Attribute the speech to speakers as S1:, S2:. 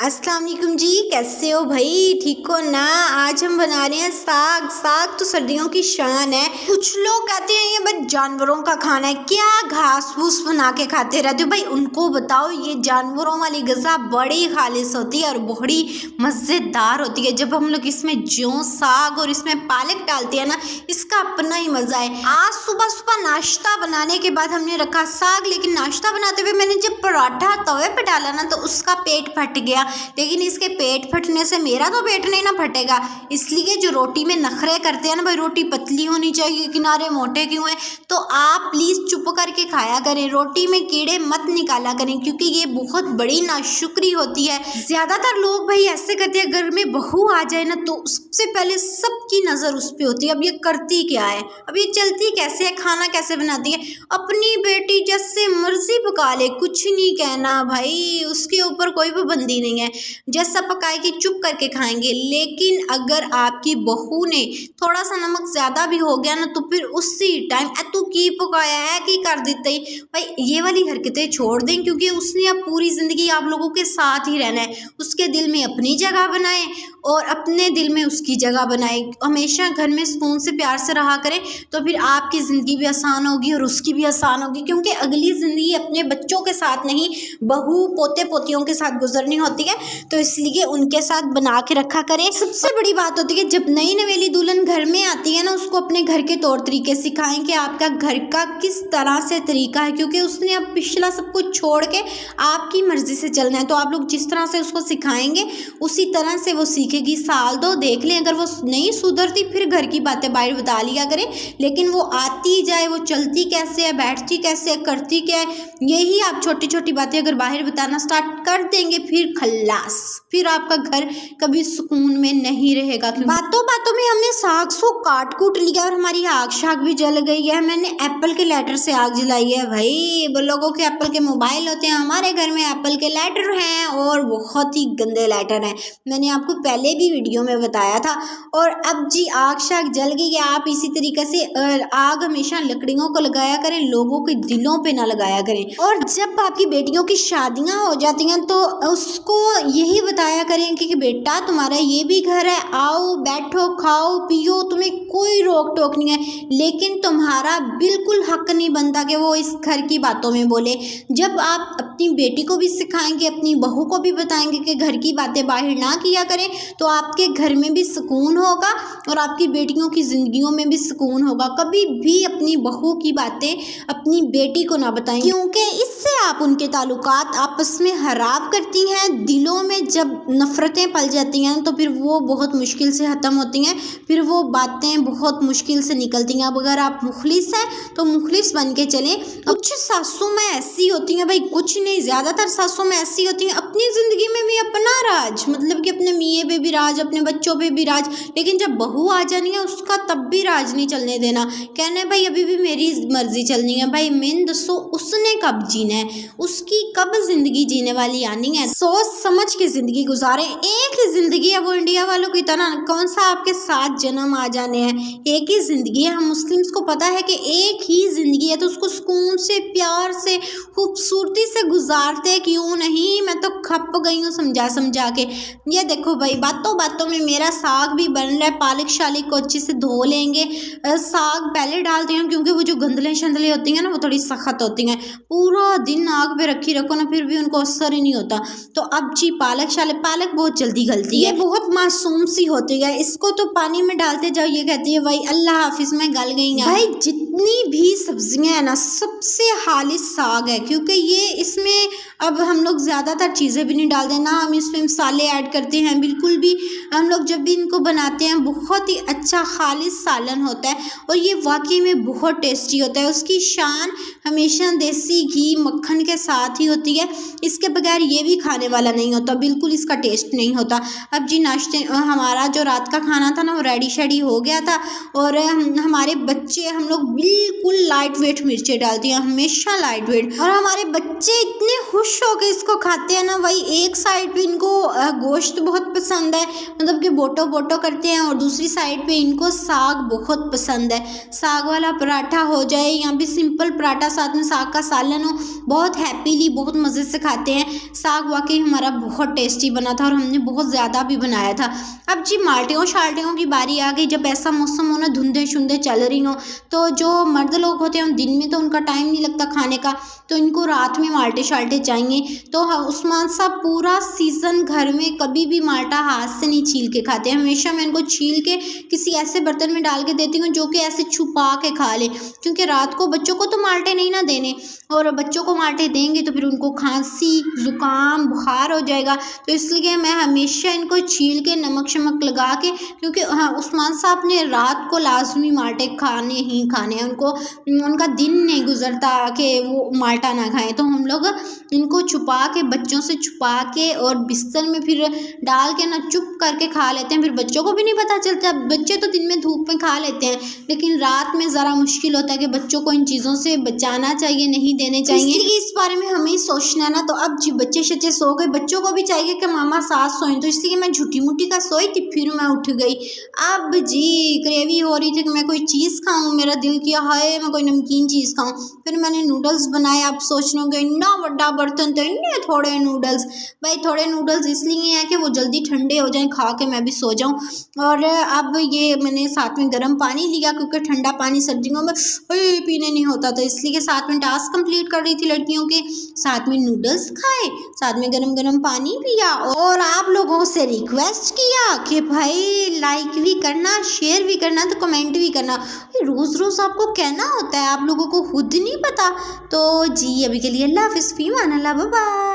S1: अस्सलाम वालेकुम जी, कैसे हो भाई? ठीक हो ना? आज हम बना रहे हैं साग। साग तो सर्दियों की शान है। कुछ लोग कहते हैं ये बस जानवरों का खाना है, क्या घास फूस बना के खाते रहते हो भाई? उनको बताओ ये जानवरों वाली ग़िज़ा बड़ी खालिश होती है और बड़ी मज़ेदार होती है। जब हम लोग इसमें जौ साग और इसमें पालक डालते हैं ना, इसका अपना ही मज़ा है। आज सुबह सुबह नाश्ता बनाने के बाद हमने रखा साग, लेकिन नाश्ता बनाते हुए मैंने जब पराठा तवे पे डाला ना, तो उसका पेट फट गया। लेकिन इसके पेट फटने से मेरा तो पेट नहीं ना फटेगा, इसलिए जो रोटी में नखरे करते हैं ना भाई, रोटी पतली होनी चाहिए, किनारे मोटे क्यों हैं, तो आप प्लीज़ चुप करके खाया करें। रोटी में कीड़े मत निकाला करें, क्योंकि ये बहुत बड़ी नाशुक्री होती है। ज़्यादातर लोग भाई ऐसे करते हैं, घर में बहू आ जाए ना तो सबसे पहले सबकी नज़र उस पर होती है। अब ये करती क्या है, अब ये चलती कैसे है, खाना कैसे बनाती है, अपनी बेटी जैसे मर्जी पका ले, कुछ नहीं कहना भाई, उसके ऊपर कोई पाबंदी नहीं है, जैसा पकाएगी चुप करके खाएंगे। लेकिन अगर आपकी बहू ने थोड़ा सा नमक ज़्यादा भी हो गया ना, तो फिर उसी टाइम तू की पकाया है कि कर देते ही भाई, ये वाली हरकतें छोड़ दें, क्योंकि उसने अब पूरी ज़िंदगी आप लोगों के साथ ही रहना है। उसके दिल में अपनी जगह बनाएं और अपने दिल में उसकी जगह बनाएं। हमेशा घर में सुकून से प्यार से रहा करें, तो फिर आपकी ज़िंदगी भी आसान होगी और उसकी भी आसान होगी, क्योंकि अगली ज़िंदगी अपने बच्चों के साथ नहीं, बहू पोते पोतियों के साथ गुजरनी होती है, तो इसलिए उनके साथ बना के रखा करें। सबसे बड़ी बात होती है, जब नई नवेली दुल्हन घर में आती है ना, उसको अपने घर के तौर तरीके सिखाएं कि आपका घर का किस तरह से तरीका है, क्योंकि उसने अब पिछला सब कुछ छोड़ के आपकी मर्जी से चलना है। तो आप लोग जिस तरह से उसको सिखाएंगे उसी तरह से वो सीखेगी। साल दो देख लें, अगर वो नहीं सुधरती फिर घर की बातें बाहर बता लिया करें, लेकिन वो आती जाए, वो चलती कैसे है, बैठती कैसे है, करती क्या है, यही आप छोटी छोटी बातें अगर बाहर बताना स्टार्ट कर देंगे, फिर खल्लास, फिर आपका घर कभी सुकून में नहीं रहेगा। बातों बातों में हमने साग को काट कूट लिया और हमारी आग शाग भी जल गई है। मैंने एप्पल के लेटर से आग जलाई है भाई। लोगों के एप्पल के मोबाइल होते हैं, हमारे घर में एप्पल के लेटर हैं और बहुत ही गंदे लेटर हैं। मैंने आपको पहले भी वीडियो में बताया था। और अब जी आग शाग जल गई है। आप इसी तरीके से आग हमेशा लकड़ियों को लगाया करें, लोगों के दिलों पे ना लगाया करें। और जब आपकी बेटियों की शादियां हो जाती हैं तो उसको यही बताया करें कि बेटा तुम्हारा ये भी घर है, आओ बैठो खाओ पियो, तुम्हें कोई रोक टोक नहीं है, लेकिन तुम्हारा बिल्कुल हक नहीं बनता कि वो इस घर की बातों में बोले। जब आप अपनी बेटी को भी सिखाएंगे, अपनी बहू को भी बताएंगे कि घर की बातें बाहर ना किया करें, तो आपके घर में भी सुकून होगा और आपकी बेटियों की ज़िंदगियों में भी सुकून होगा। कभी भी अपनी बहू की बातें अपनी बेटी को ना बताएं, क्योंकि इससे आप उनके ताल्लुकात आपस में खराब करती हैं। दिलों में जब नफ़रतें पल जाती हैं तो फिर वो बहुत मुश्किल से ख़त्म होती हैं, फिर वो बातें बहुत मुश्किल से निकलती हैं। अब अगर आप मुखलिस हैं तो मुखलिस बन के चलें। कुछ सासू में ऐसी होती हैं भाई, कुछ नहीं, ज़्यादातर सासू में ऐसी होती हैं अपनी ज़िंदगी में भी अपना राज, मतलब कि अपने मियाँ पे भी राज, अपने बच्चों पे भी राज, लेकिन जब बहू आ जानी है उसका तब भी राज नहीं चलने देना। कहना है भाई अभी भी मेरी मर्जी चलनी है। भाई मैंने दसो उसने कब जीना है, उसकी कब ज़िंदगी जीने वाली आनी है। सोच समझ के ज़िंदगी गुजारें। एक ही ज़िंदगी है, वो इंडिया वालों की तरह कौन सा आपके 7 जन्म आ जाने हैं। एक ही ज़िंदगी है। हम मुस्लिम्स को पता है कि एक ही ज़िंदगी है, तो उसको सुकून से प्यार से खूबसूरती से गुजारते क्यों नहीं। मैं तो खप गई हूँ समझा समझा के। ये देखो भाई बातों बातों में मेरा साग भी बन रहा है। पालक शालक को अच्छे से धो लेंगे। साग पहले डालती हूँ क्योंकि वो जो गंदले शंदले होती हैं ना, वो थोड़ी सख्त होती हैं। पूरा दिन आग पे रखी रखो ना, फिर भी उनको असर ही नहीं होता। तो अब जी पालक शालक, पालक बहुत जल्दी गलती है, बहुत मासूम सी होती है। इसको तो पानी में डालते जाओ, ये कहती है भाई अल्लाह हाफिज़ में गल गई हैं। भाई जितनी भी सब्जियां हैं ना, सबसे खालिस साग है, क्योंकि ये इसमें अब हम लोग ज़्यादातर चीज़ें भी नहीं डालते ना, हम इसमें मसाले ऐड करते हैं बिल्कुल भी। हम लोग जब भी इनको बनाते हैं बहुत ही अच्छा खालिस सालन होता है और ये वाकई में बहुत टेस्टी होता है। उसकी शान हमेशा देसी घी मक्खन के साथ ही होती है, इसके बगैर ये भी खाने वाला नहीं होता, बिल्कुल इसका टेस्ट नहीं होता। अब जी नाश्ते हमारा जो रात का खाना था ना, वो रेडी शेडी हो गया था। और हमारे बच्चे, हम लोग बिल्कुल लाइट वेट मिर्चें डालती हैं, हमेशा लाइट वेट, और हमारे बच्चे इतने खुश होकर इसको खाते हैं ना भाई। एक साइड पे इनको गोश्त बहुत पसंद है, मतलब कि बोटो बोटो करते हैं, और दूसरी साइड पे इनको साग बहुत पसंद है। साग वाला पराठा हो जाए या भी सिंपल पराठा साथ में साग का सालन हो, बहुत हैप्पीली बहुत मज़े से खाते हैं। साग वाकई हमारा बहुत टेस्टी बना था और हमने बहुत ज़्यादा भी बनाया था। अब जी माल्टियों शाल्टियों की बारी आ गई। जब ऐसा मौसम हो ना, धुंधे शुंधे चल रही हो, तो जो मर्द लोग होते हैं दिन में तो उनका टाइम नहीं लगता खाने का, तो इनको रात में माल्टे शाल्टे चाहिए। तो उस्मान साहब पूरा सीज़न घर में कभी भी माल्टा हाथ से नहीं छील के खाते। हमेशा मैं इनको छील के किसी ऐसे बर्तन में डाल के देती हूँ जो कि ऐसे छुपा के खा ले, क्योंकि रात को बच्चों को तो माल्टे नहीं ना देने, और बच्चों को माल्टे देंगे तो फिर उनको खांसी ज़ुकाम बुखार हो जाएगा। तो इसलिए मैं हमेशा इनको छील के नमक शमक लगा के, क्योंकि हाँ उस्मान साहब ने रात को लाजमी माल्टे खाने ही खाने हैं। उनको उनका दिन नहीं गुजरता कि वो माल्टा ना खाएं। तो हम लोग इनको छुपा के, बच्चों से छुपा के और बिस्तर में फिर डाल के ना चुप करके खा लेते हैं। फिर बच्चों को भी नहीं पता चलता। बच्चे तो दिन में धूप में खा लेते हैं, लेकिन रात में ज़रा मुश्किल होता है कि बच्चों को इन चीज़ों से बचाना चाहिए, नहीं देने चाहिए। इसलिए इस बारे में हमें सोचना है ना। तो अब जी बच्चे शच्चे सो गए, बच्चों को भी चाहिए कि मामा साथ सोएं, तो इसलिए मैं झूठी मूठी का सोई थी, फिर मैं उठ गई। अब जी क्रेवी हो रही थी कि मैं कोई चीज़ खाऊं, मेरा दिल किया हाय मैं कोई नमकीन चीज़ खाऊं। फिर मैंने नूडल्स बनाए। आप सोच रहे होंगे इतना बड़ा बर्तन तो इतने थोड़े नूडल्स। भाई थोड़े नूडल्स इसलिए हैं कि वो जल्दी ठंडे हो जाएं, खा के मैं भी सो जाऊं। और अब ये मैंने साथ में गर्म पानी लिया, क्योंकि ठंडा पानी सर्दियों में पीने नहीं होता, तो इसलिए साथ में टास्क कंप्लीट कर रही थी लड़कियों के, साथ में नूडल्स खाए, साथ में गरम गरम पानी पिया, और आप लोगों से रिक्वेस्ट किया कि भाई लाइक भी करना, शेयर भी करना, तो कमेंट भी करना। रोज़ रोज़ आपको कहना होता है, आप लोगों को खुद नहीं पता। तो जी अभी के लिए अल्लाह हाफ़िज़, फ़ी अमान अल्लाह, बाय बाय।